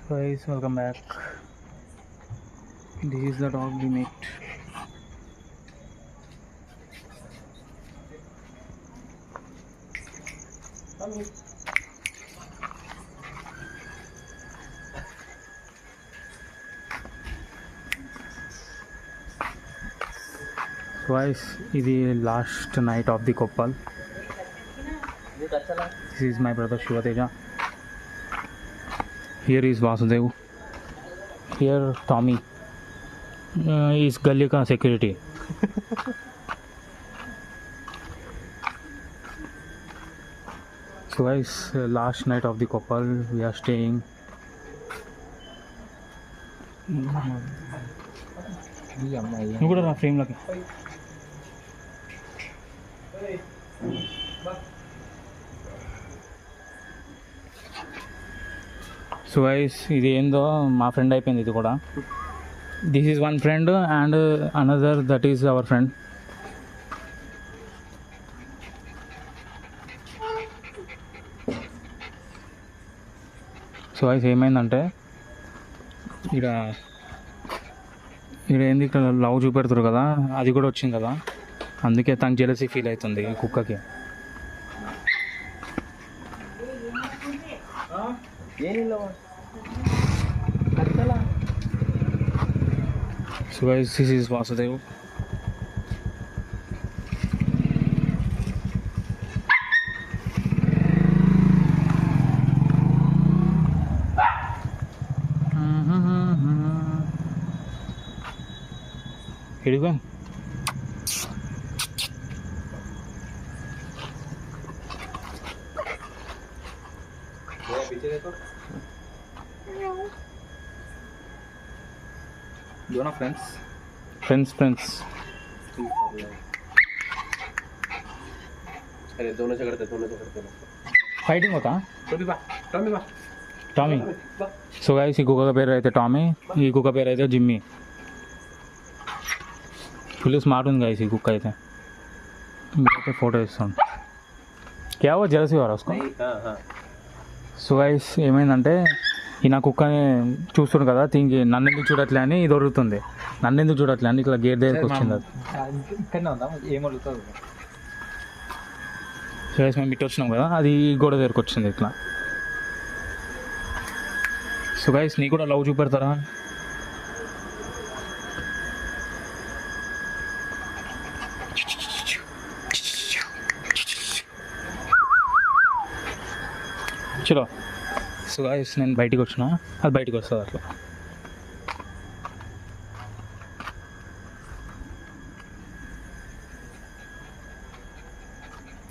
Guys, welcome back. This is the dog we met. Guys, this is last night of the Koppal. This is my brother Shivateja. Here is Vasudev. Here Tommy is Gully ka security. So guys, last night of the Koppal, we are staying. నువ్వు కూడా రా ఫ్రేమ్లోకి. So guys, ఇది ఏందో మా friend అయిపోయింది ఇది కూడా. This is one friend and another that is our friend. So guys ఏమైందంటే ఇక్కడ ఏంది, ఇక్కడ లవ్ చూపెడతారు కదా, అది కూడా వచ్చింది కదా, అందుకే తనకు జెలసీ ఫీల్ అవుతుంది ఈ కుక్కకి. So guys, this is Vasudev. Here you go. दोनों फ्रेंड्स अरे दोनों झगड़ते फाइटिंग होता. टॉमी సో గైస్, ఈ కుక్క పేరు అయితే టామీ, ఈ కుక్క పేరు అయితే జిమ్మీ. ఫుల్ స్మార్ట్ ఉంది గైస్ ఈ కుక్క అయితే. మీరైతే ఫోటో ఇస్తాను. క్యా వో జెలసీ వారా ఉస్కో. సో గైస్ ఏమైందంటే, ఈ నా కుక్కని చూస్తుండు కదా, దీనికి నన్ను ఎందుకు చూడట్లే అని ఇది దొరుకుతుంది. నన్ను ఎందుకు చూడట్లే అని ఇట్లా గేట్ దగ్గరికి వచ్చింది. అది సో గైస్, మేము ఇటు వచ్చినాం కదా, అది గోడ దగ్గరికి వచ్చింది ఇట్లా. సో గైస్, నీ కూడా లవ్ చూపెడతారా? చలో. సో గైస్, నేను బయటికి వచ్చిన, అది బయటికి వస్తుంది అట్లా.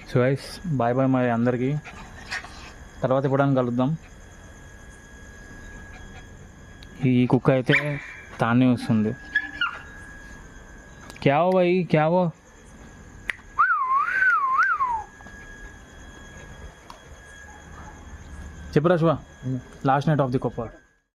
సో గైస్, బాయ్ బాయ్ మరి అందరికీ. తర్వాత ఎప్పుడైనా కలుద్దాం. ఈ కుక్క అయితే తానే వస్తుంది. క్యావో భాయ్ క్యావో. చెప్పురా Shiva, last knight of the Koppal.